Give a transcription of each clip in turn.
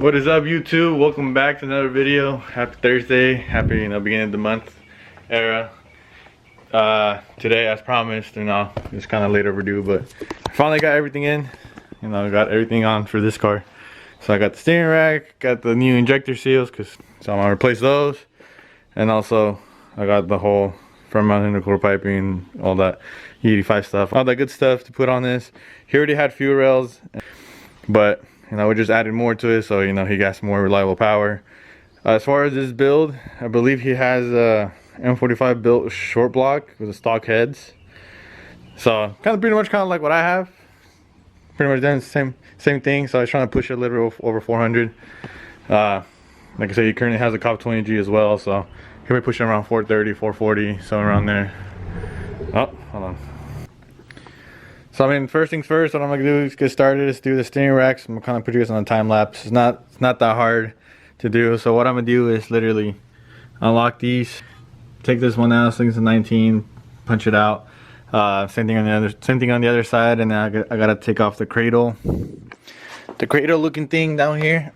What is up, YouTube? Welcome back to another video. Happy Thursday. Happy beginning of the month era. Today, as promised, it's kind of late overdue, but I finally got everything in. I got everything on for this car. So I got the steering rack, got the new injector seals, so I'm gonna replace those, and also I got the whole front mount intercooler piping, all that E85 stuff, all that good stuff to put on this. He already had fuel rails, but we just added more to it, so he got some more reliable power. As far as this build, I believe he has a M45 built short block with the stock heads. So pretty much like what I have. Pretty much done the same thing. So I was trying to push it a little bit over 400. Like I said, he currently has a COP 20G as well, so he'll be pushing around 430, 440, somewhere around there. Oh, hold on. So first things first, what I'm gonna do is get started is do the steering racks. I'm gonna put you guys on a time lapse. It's not that hard to do. So what I'm gonna do is literally unlock these, take this one out. This thing's a 19, punch it out. Same thing on the other side, and then I gotta take off the cradle looking thing down here.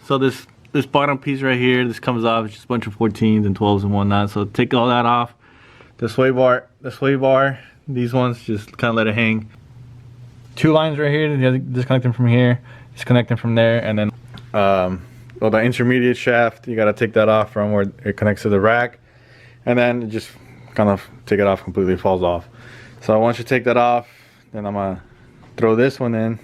So this bottom piece right here, this comes off. It's just a bunch of 14s and 12s and whatnot. So take all that off. The sway bar, these ones, just kind of let it hang. Two lines right here, disconnect them from here, disconnect them from there, and then the intermediate shaft, you gotta take that off from where it connects to the rack, and then just kind of take it off completely, falls off. So once you take that off, then I'm gonna throw this one in.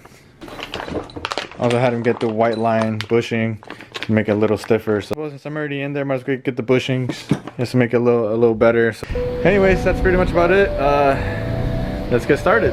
Also had him get the white line bushing to make it a little stiffer. So since I'm already in there, I might as well get the bushings just to make it a little better. So anyways, that's pretty much about it. Let's get started.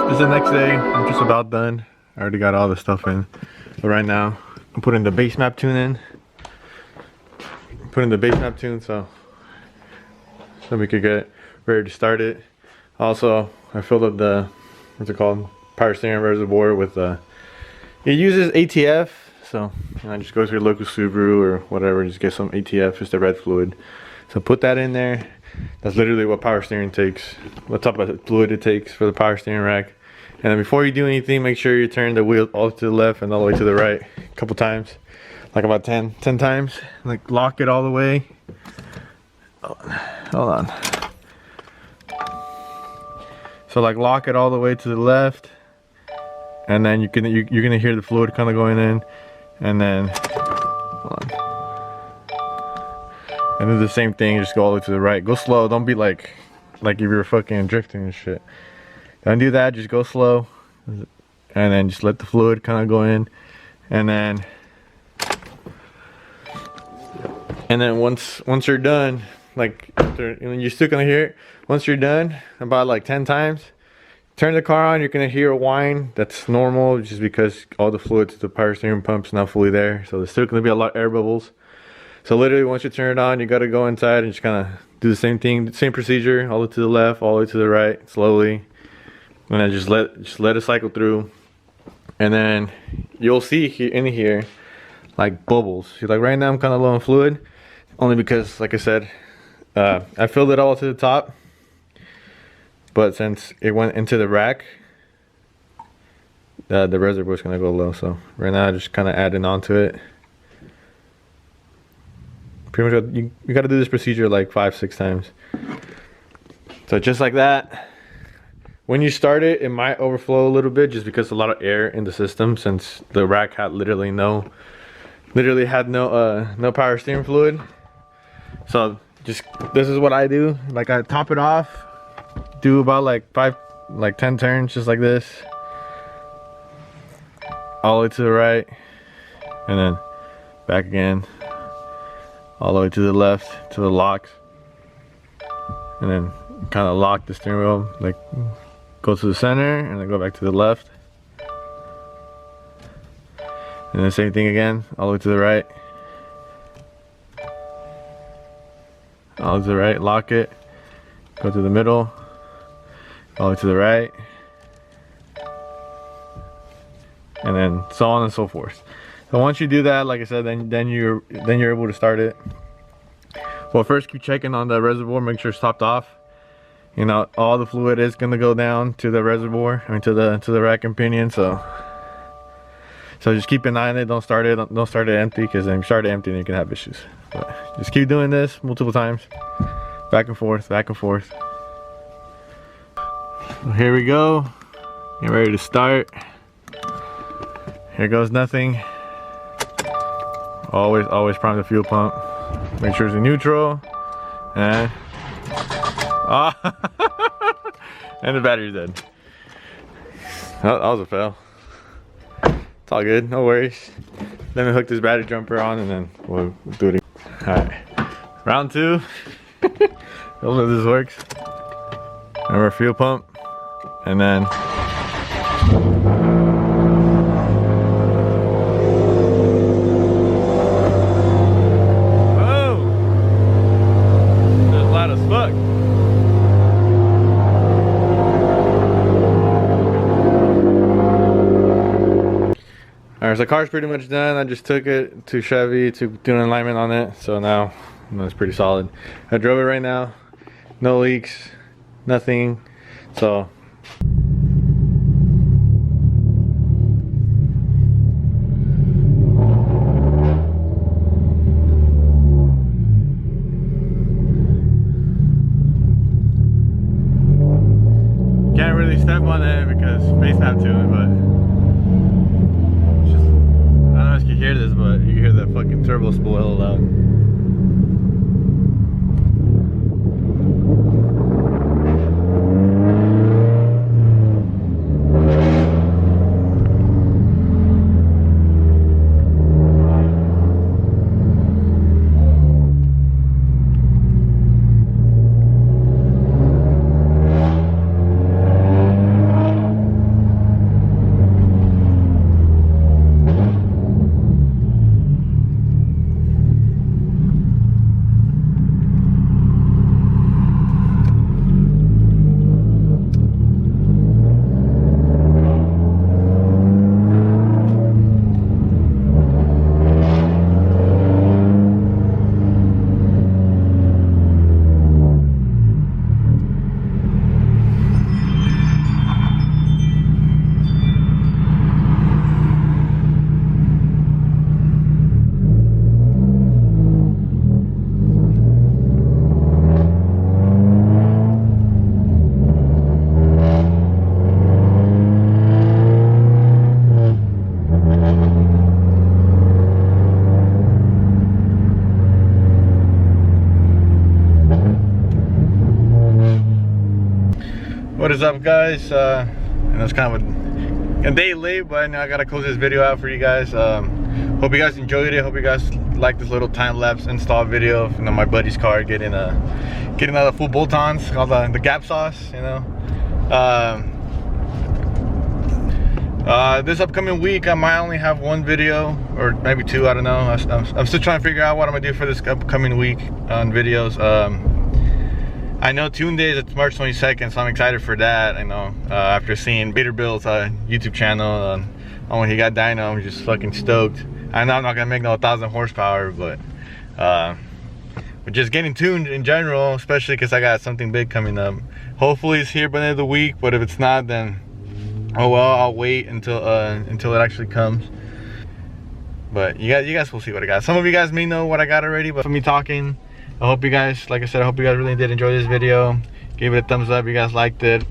This is the next day. I'm just about done. I already got all the stuff in. But right now, I'm putting the base map tune in. So we could get ready to start it. Also, I filled up the, what's it called? Power steering reservoir with it uses ATF, so and then just go to your local Subaru or whatever, just get some ATF, just the red fluid. So put that in there. That's literally what power steering takes, what type of fluid it takes for the power steering rack. And then before you do anything, make sure you turn the wheel all to the left and all the way to the right a couple times, like about 10 times. Like lock it all the way. Hold on. So like lock it all the way to the left, and then you're gonna hear the fluid kind of going in, and then hold on. And do the same thing, just go all the way to the right. Go slow, don't be like if you're fucking drifting and shit. Don't do that, just go slow. And then just let the fluid kind of go in. And then once you're done, like you're still gonna hear it. Once you're done, about like 10 times, turn the car on, you're gonna hear a whine. That's normal, just because all the fluid to the power steering pump's not fully there. So there's still gonna be a lot of air bubbles. So literally once you turn it on, you gotta go inside and just kinda do the same thing, same procedure, all the way to the left, all the way to the right, slowly. And then just let it cycle through. And then you'll see in here, like bubbles. See, like right now I'm kinda low on fluid, only because, like I said, I filled it all to the top. But since it went into the rack, the reservoir is gonna go low. So right now, just kind of adding onto it. Pretty much, you got to do this procedure like 5-6 times. So just like that. When you start it, it might overflow a little bit, just because a lot of air in the system, since the rack had literally had no power steering fluid. So this is what I do. Like I top it off. Do about like 10 turns, just like this, all the way to the right, and then back again, all the way to the left, to the locks, and then kind of lock the steering wheel, like go to the center and then go back to the left, and the same thing again, all the way to the right, all the way to the right, lock it, go to the middle, all the way to the right, and then so on and so forth. So once you do that, like I said, then you're able to start it. Well, first keep checking on the reservoir, make sure it's topped off. You know, all the fluid is gonna go down to the reservoir, I mean to the rack and pinion. So just keep an eye on it. Don't start it empty, because if you start it empty, then you can have issues. But just keep doing this multiple times, back and forth, back and forth. Here we go, get ready to start. Here goes nothing. Always prime the fuel pump, make sure it's in neutral, and and the battery's dead. Oh, that was a fail. It's all good, no worries. Let me hook this battery jumper on, and then we'll do it again. All right, round 2. Hopefully this works. Remember, fuel pump. And then whoa, that's loud as fuck. Alright, so the car's pretty much done. I just took it to Chevy to do an alignment on it, so now it's pretty solid. I drove it right now, no leaks, nothing. So can't really step on it because space snap to it, but it's just, I don't know if you can hear this, but you can hear that fucking turbo spool hella loud. What is up, guys? And it's kind of a day late, but now I gotta close this video out for you guys. Hope you guys enjoyed it. Hope you guys like this little time-lapse install video of, my buddy's car getting out the full bolt-ons, all the gap sauce, this upcoming week I might only have one video or maybe two, I don't know. I'm still trying to figure out what I'm gonna do for this upcoming week on videos. I know Tune Day is March 22nd, so I'm excited for that. I know after seeing Peterbilt's YouTube channel on when he got dyno, I'm just fucking stoked. I know I'm not gonna make no 1,000 horsepower, but just getting tuned in general, especially because I got something big coming up. Hopefully it's here by the end of the week, but if it's not, then oh well, I'll wait until it actually comes. But you guys will see what I got. Some of you guys may know what I got already, but for me talking, I hope you guys, like I said, I hope you guys really did enjoy this video. Give it a thumbs up if you guys liked it.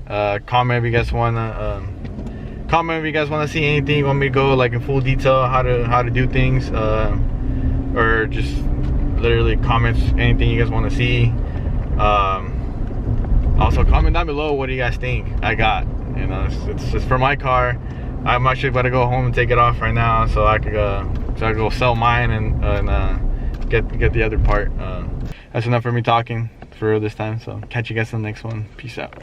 Comment if you guys wanna see anything. You want me to go like in full detail how to do things, or just literally comments anything you guys want to see. Also comment down below what do you guys think I got. It's just for my car. I'm actually about to go home and take it off right now, so I could go sell mine and get the other part. That's enough for me talking for this time, so catch you guys in the next one. Peace out.